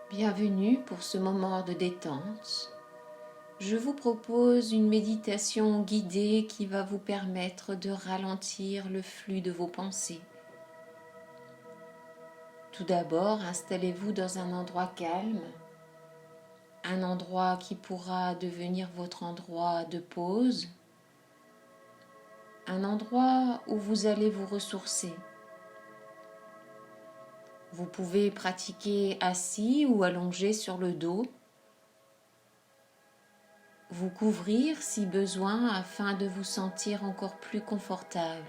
Bienvenue pour ce moment de détente. Je vous propose une méditation guidée qui va vous permettre de ralentir le flux de vos pensées. Tout d'abord, installez-vous dans un endroit calme, un endroit qui pourra devenir votre endroit de pause, un endroit où vous allez vous ressourcer. Vous pouvez pratiquer assis ou allongé sur le dos, vous couvrir si besoin afin de vous sentir encore plus confortable.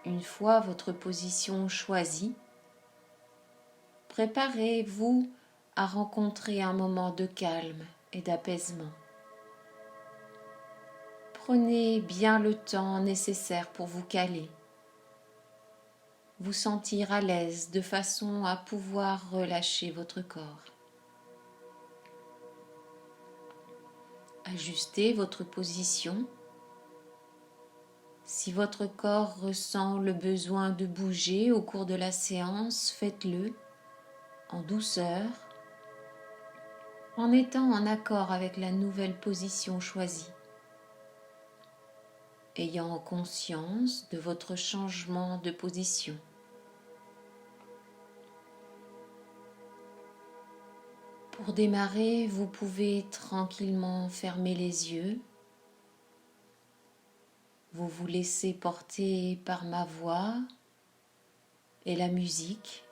Une fois votre position choisie, préparez-vous à rencontrer un moment de calme et d'apaisement. Prenez bien le temps nécessaire pour vous caler, vous sentir à l'aise de façon à pouvoir relâcher votre corps. Ajustez votre position. Si votre corps ressent le besoin de bouger au cours de la séance, faites-le en douceur, en étant en accord avec la nouvelle position choisie, ayant conscience de votre changement de position. Pour démarrer, vous pouvez tranquillement fermer les yeux. Vous vous laissez porter par ma voix et la musique.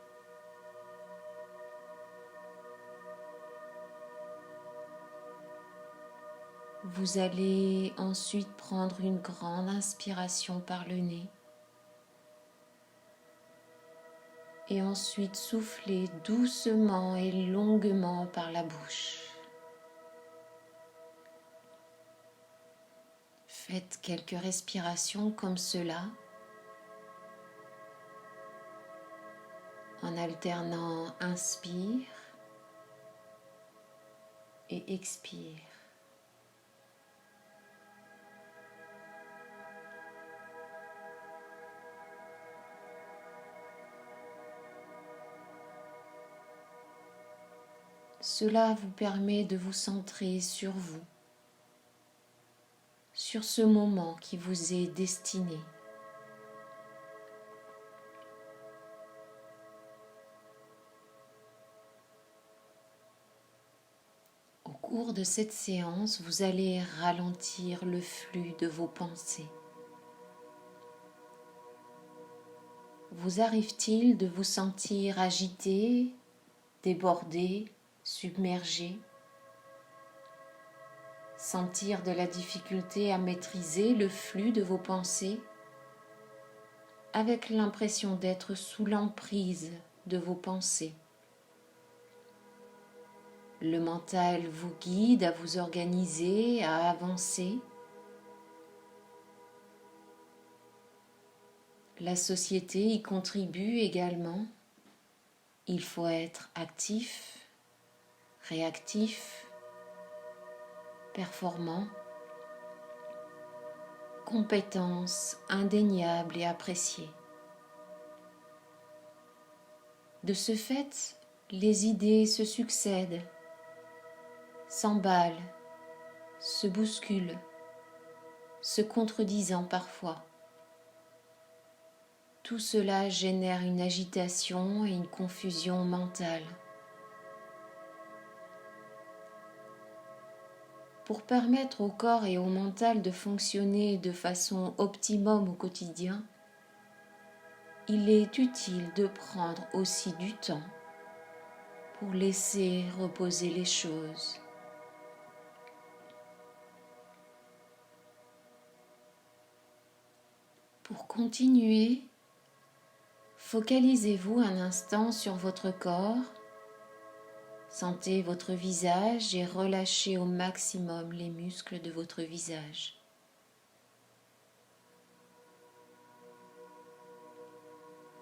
Vous allez ensuite prendre une grande inspiration par le nez et ensuite souffler doucement et longuement par la bouche. Faites quelques respirations comme cela en alternant inspire et expire. Cela vous permet de vous centrer sur vous, sur ce moment qui vous est destiné. Au cours de cette séance, vous allez ralentir le flux de vos pensées. Vous arrive-t-il de vous sentir agité, débordé, submergé? Sentir de la difficulté à maîtriser le flux de vos pensées, avec l'impression d'être sous l'emprise de vos pensées. Le mental vous guide à vous organiser, à avancer. La société y contribue également. Il faut être actif, réactif, performant, compétence indéniable et appréciée. De ce fait, les idées se succèdent, s'emballent, se bousculent, se contredisant parfois. Tout cela génère une agitation et une confusion mentale. Pour permettre au corps et au mental de fonctionner de façon optimum au quotidien, il est utile de prendre aussi du temps pour laisser reposer les choses. Pour continuer, focalisez-vous un instant sur votre corps, sentez votre visage et relâchez au maximum les muscles de votre visage.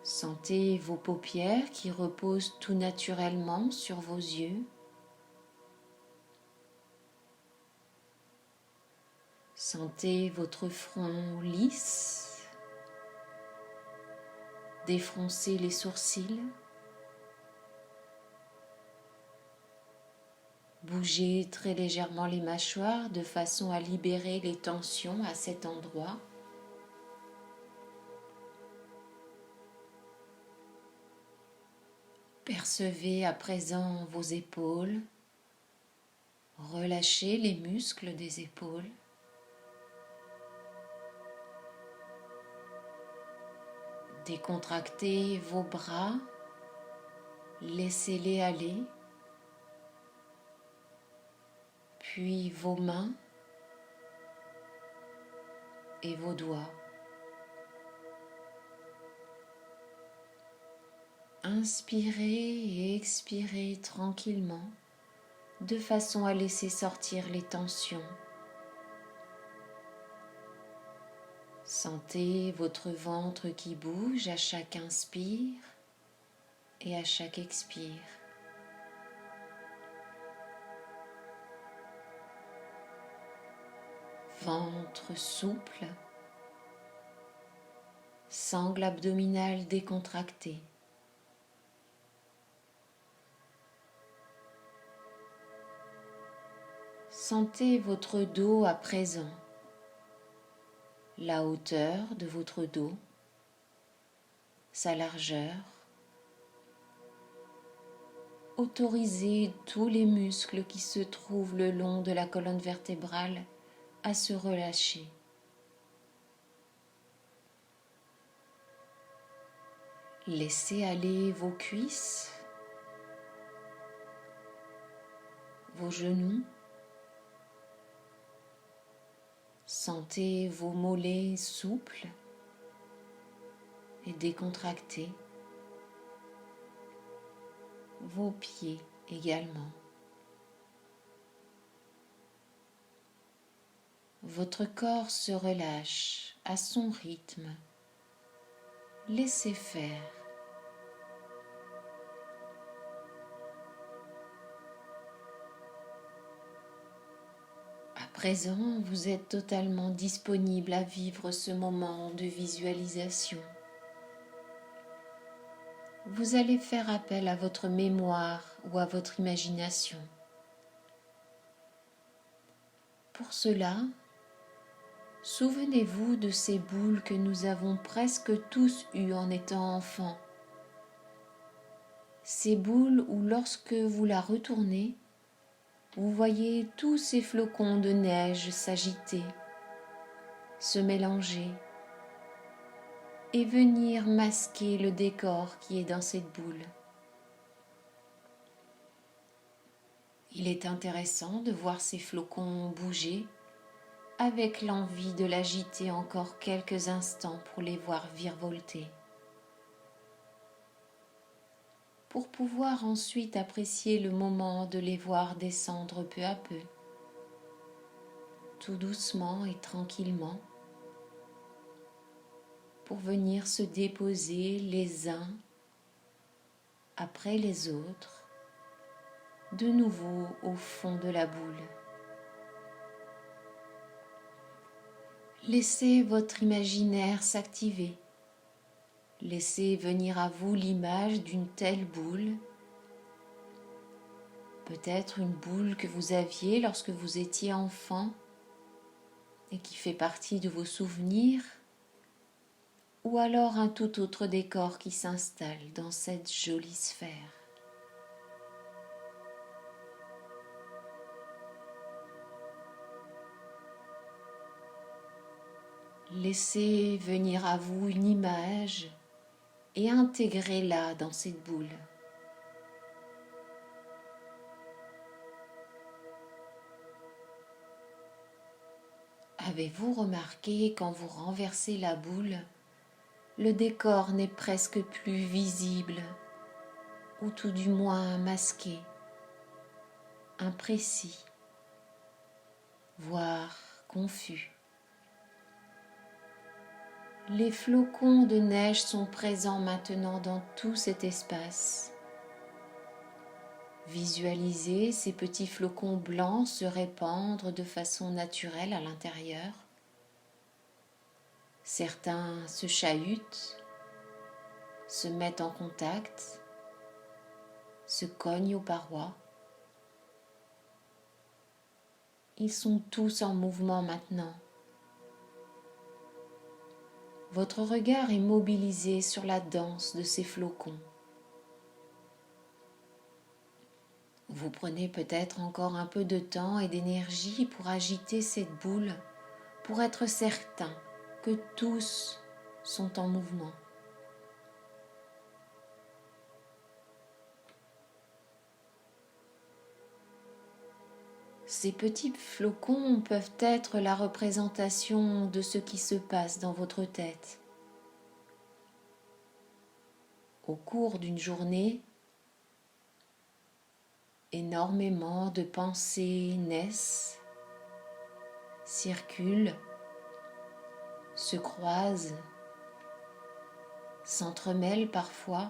Sentez vos paupières qui reposent tout naturellement sur vos yeux. Sentez votre front lisse. Défroncez les sourcils. Bougez très légèrement les mâchoires de façon à libérer les tensions à cet endroit. Percevez à présent vos épaules. Relâchez les muscles des épaules. Décontractez vos bras. Laissez-les aller. Puis vos mains et vos doigts. Inspirez et expirez tranquillement de façon à laisser sortir les tensions. Sentez votre ventre qui bouge à chaque inspire et à chaque expire. Ventre souple, sangle abdominale décontractée. Sentez votre dos à présent, la hauteur de votre dos, sa largeur. Autorisez tous les muscles qui se trouvent le long de la colonne vertébrale à se relâcher. Laissez aller vos cuisses, vos genoux. Sentez vos mollets souples et décontractés, vos pieds également. Votre corps se relâche à son rythme. Laissez faire. À présent, vous êtes totalement disponible à vivre ce moment de visualisation. Vous allez faire appel à votre mémoire ou à votre imagination. Pour cela, souvenez-vous de ces boules que nous avons presque tous eues en étant enfants. Ces boules où lorsque vous la retournez, vous voyez tous ces flocons de neige s'agiter, se mélanger et venir masquer le décor qui est dans cette boule. Il est intéressant de voir ces flocons bouger avec l'envie de l'agiter encore quelques instants pour les voir virevolter. Pour pouvoir ensuite apprécier le moment de les voir descendre peu à peu, tout doucement et tranquillement, pour venir se déposer les uns après les autres, de nouveau au fond de la boule. Laissez votre imaginaire s'activer. Laissez venir à vous l'image d'une telle boule, peut-être une boule que vous aviez lorsque vous étiez enfant et qui fait partie de vos souvenirs, ou alors un tout autre décor qui s'installe dans cette jolie sphère. Laissez venir à vous une image et intégrez-la dans cette boule. Avez-vous remarqué quand vous renversez la boule, le décor n'est presque plus visible, ou tout du moins masqué, imprécis, voire confus. Les flocons de neige sont présents maintenant dans tout cet espace. Visualisez ces petits flocons blancs se répandre de façon naturelle à l'intérieur. Certains se chahutent, se mettent en contact, se cognent aux parois. Ils sont tous en mouvement maintenant. Votre regard est mobilisé sur la danse de ces flocons. Vous prenez peut-être encore un peu de temps et d'énergie pour agiter cette boule, pour être certain que tous sont en mouvement. Ces petits flocons peuvent être la représentation de ce qui se passe dans votre tête. Au cours d'une journée, énormément de pensées naissent, circulent, se croisent, s'entremêlent parfois.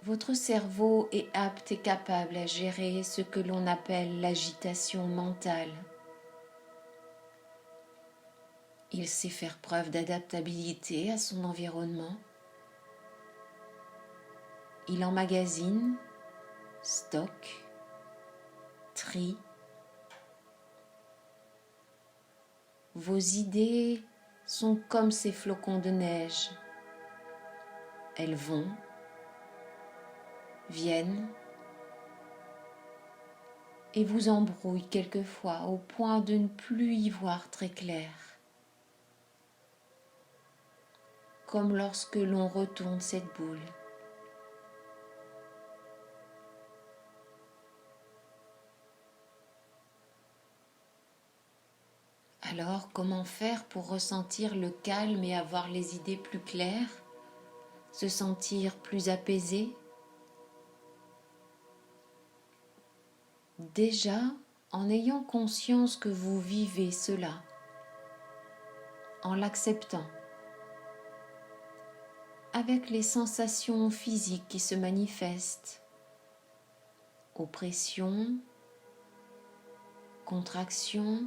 Votre cerveau est apte et capable à gérer ce que l'on appelle l'agitation mentale. Il sait faire preuve d'adaptabilité à son environnement. Il emmagasine, stocke, trie. Vos idées sont comme ces flocons de neige. Elles vont, viennent et vous embrouillent quelquefois au point de ne plus y voir très clair. Comme lorsque l'on retourne cette boule. Alors, comment faire pour ressentir le calme et avoir les idées plus claires, se sentir plus apaisé? Déjà, en ayant conscience que vous vivez cela, en l'acceptant, avec les sensations physiques qui se manifestent, oppression, contraction,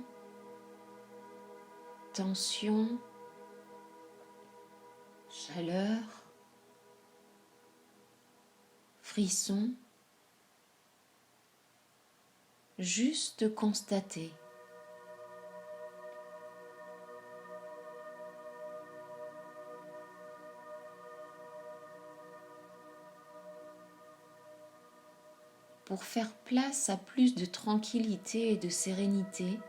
tension, chaleur, frisson, juste constater. Pour faire place à plus de tranquillité et de sérénité,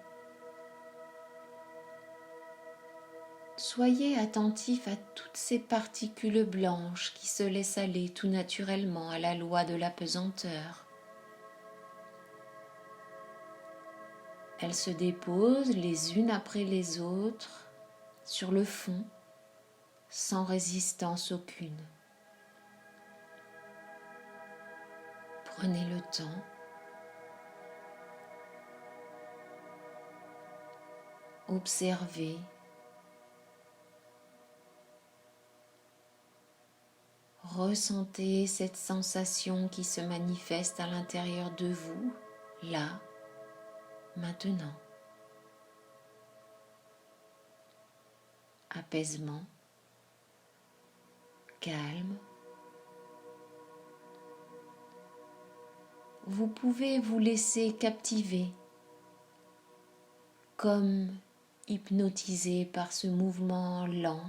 soyez attentif à toutes ces particules blanches qui se laissent aller tout naturellement à la loi de la pesanteur. Elles se déposent les unes après les autres sur le fond, sans résistance aucune. Prenez le temps. Observez. Ressentez cette sensation qui se manifeste à l'intérieur de vous, là, maintenant. Apaisement, calme. Vous pouvez vous laisser captiver, comme hypnotisé par ce mouvement lent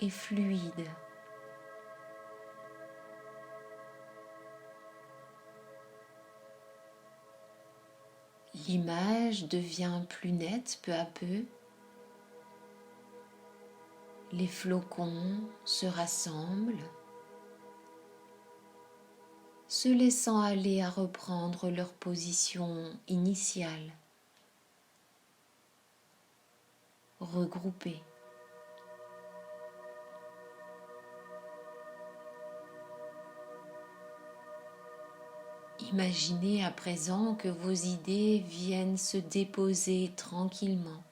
et fluide. L'image devient plus nette peu à peu. Les flocons se rassemblent, se laissant aller à reprendre leur position initiale, regroupés. Imaginez à présent que vos idées viennent se déposer tranquillement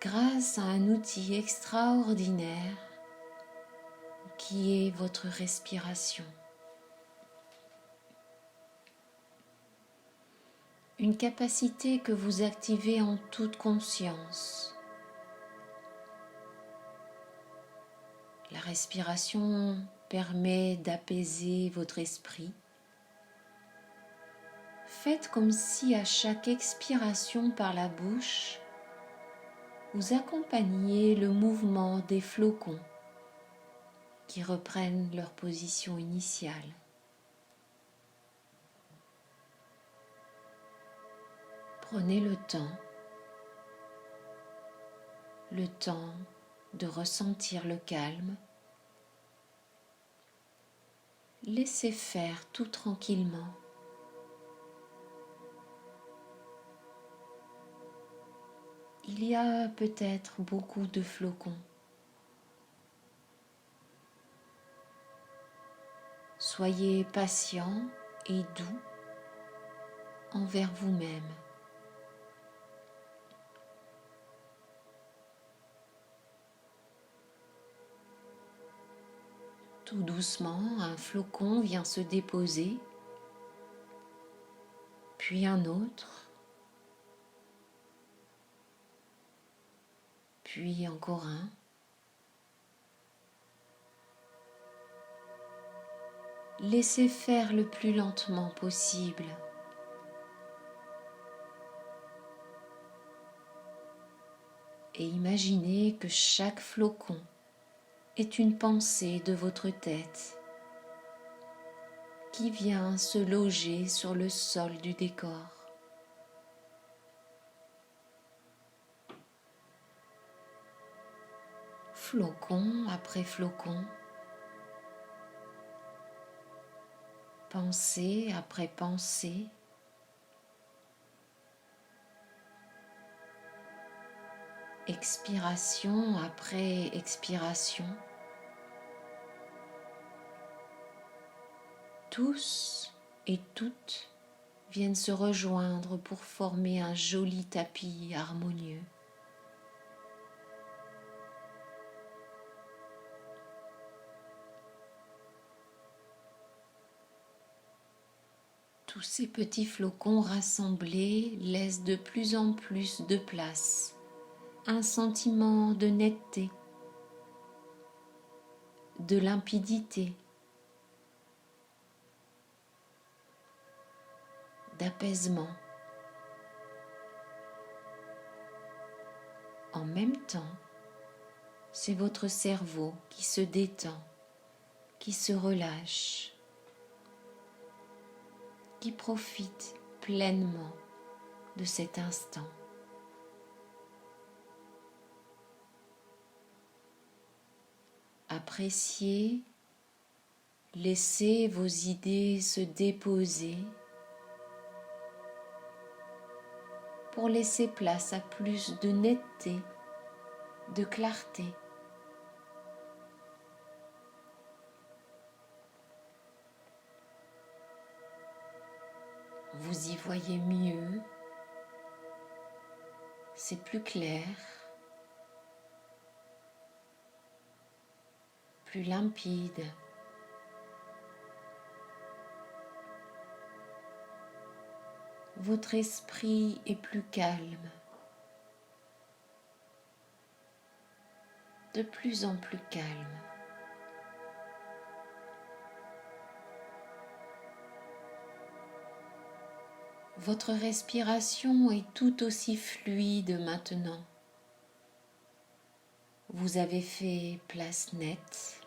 grâce à un outil extraordinaire qui est votre respiration. Une capacité que vous activez en toute conscience. La respiration permet d'apaiser votre esprit, faites comme si à chaque expiration par la bouche, vous accompagniez le mouvement des flocons qui reprennent leur position initiale. Prenez le temps de ressentir le calme. Laissez faire tout tranquillement. Il y a peut-être beaucoup de flocons. Soyez patient et doux envers vous-même. Tout doucement, un flocon vient se déposer, puis un autre, puis encore un. Laissez faire le plus lentement possible. Et imaginez que chaque flocon est une pensée de votre tête qui vient se loger sur le sol du décor. Flocon après flocon, pensée après pensée, expiration après expiration. Tous et toutes viennent se rejoindre pour former un joli tapis harmonieux. Tous ces petits flocons rassemblés laissent de plus en plus de place, un sentiment de netteté, de limpidité, d'apaisement. En même temps, c'est votre cerveau qui se détend, qui se relâche, qui profite pleinement de cet instant. Appréciez, laissez vos idées se déposer pour laisser place à plus de netteté, de clarté. Vous y voyez mieux, c'est plus clair, plus limpide. Votre esprit est plus calme, de plus en plus calme. Votre respiration est tout aussi fluide maintenant. Vous avez fait place nette.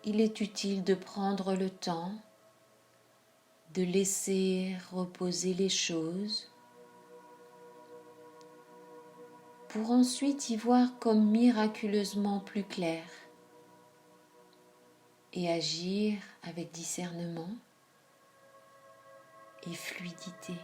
Il est utile de prendre le temps de laisser reposer les choses pour ensuite y voir comme miraculeusement plus clair et agir avec discernement et fluidité.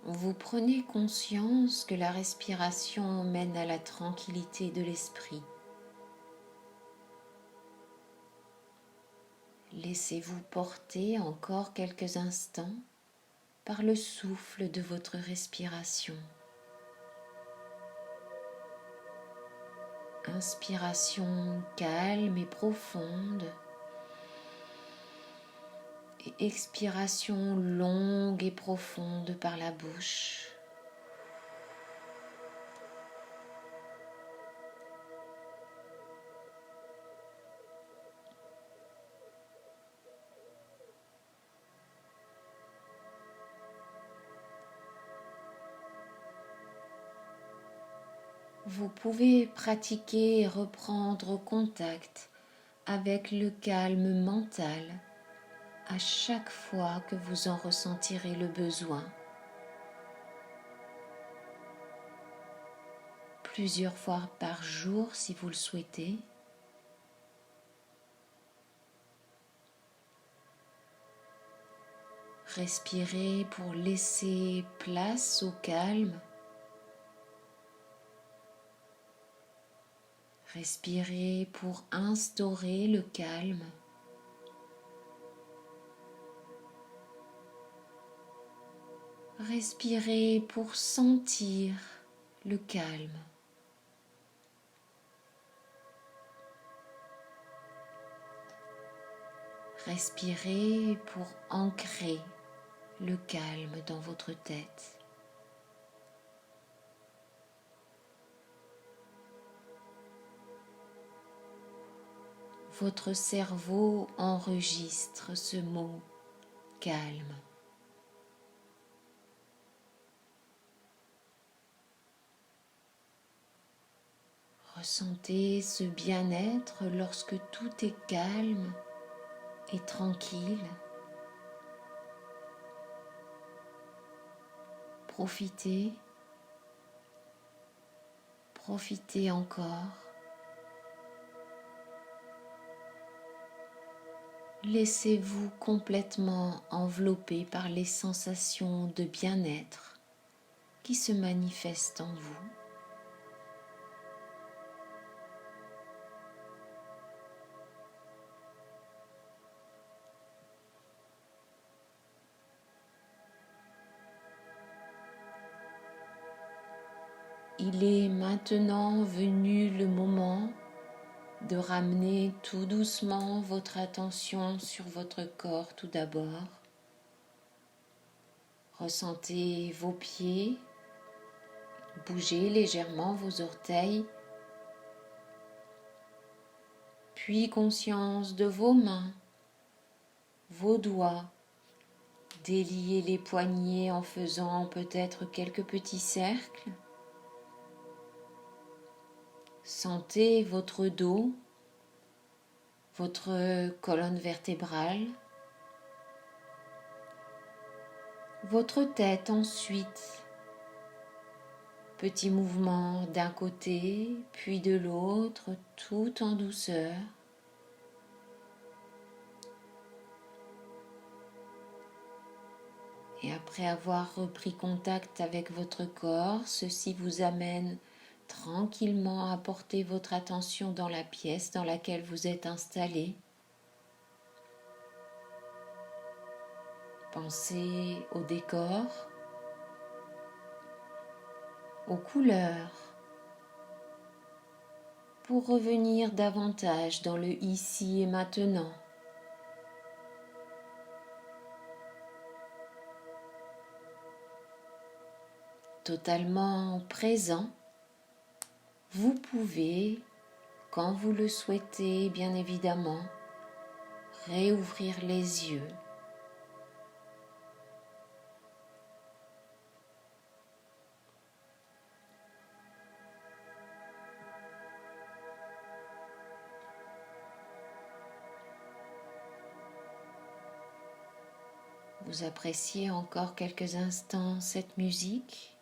Vous prenez conscience que la respiration mène à la tranquillité de l'esprit. Laissez-vous porter encore quelques instants par le souffle de votre respiration. Inspiration calme et profonde. et expiration longue et profonde par la bouche. Vous pouvez pratiquer et reprendre contact avec le calme mental à chaque fois que vous en ressentirez le besoin. Plusieurs fois par jour si vous le souhaitez. Respirez pour laisser place au calme. Respirez pour instaurer le calme. Respirez pour sentir le calme. Respirez pour ancrer le calme dans votre tête. Votre cerveau enregistre ce mot calme. Ressentez ce bien-être lorsque tout est calme et tranquille. Profitez, profitez encore. Laissez-vous complètement envelopper par les sensations de bien-être qui se manifestent en vous. Il est maintenant venu le moment de ramener tout doucement votre attention sur votre corps tout d'abord. Ressentez vos pieds, bougez légèrement vos orteils, puis conscience de vos mains, vos doigts. Déliez les poignets en faisant peut-être quelques petits cercles. Sentez votre dos, votre colonne vertébrale, votre tête ensuite. Petit mouvement d'un côté puis de l'autre, tout en douceur. Et après avoir repris contact avec votre corps, ceci vous amène tranquillement à porter votre attention dans la pièce dans laquelle vous êtes installé. Pensez au décor, aux couleurs, pour revenir davantage dans le ici et maintenant. Totalement présent, vous pouvez, quand vous le souhaitez bien évidemment, réouvrir les yeux. Vous appréciez encore quelques instants cette musique.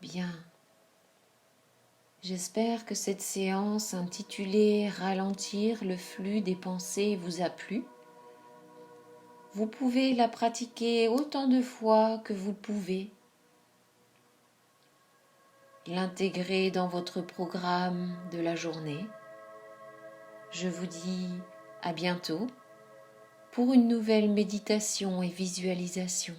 Bien. J'espère que cette séance intitulée « Ralentir le flux des pensées » vous a plu. Vous pouvez la pratiquer autant de fois que vous pouvez. L'intégrer dans votre programme de la journée. Je vous dis à bientôt pour une nouvelle méditation et visualisation.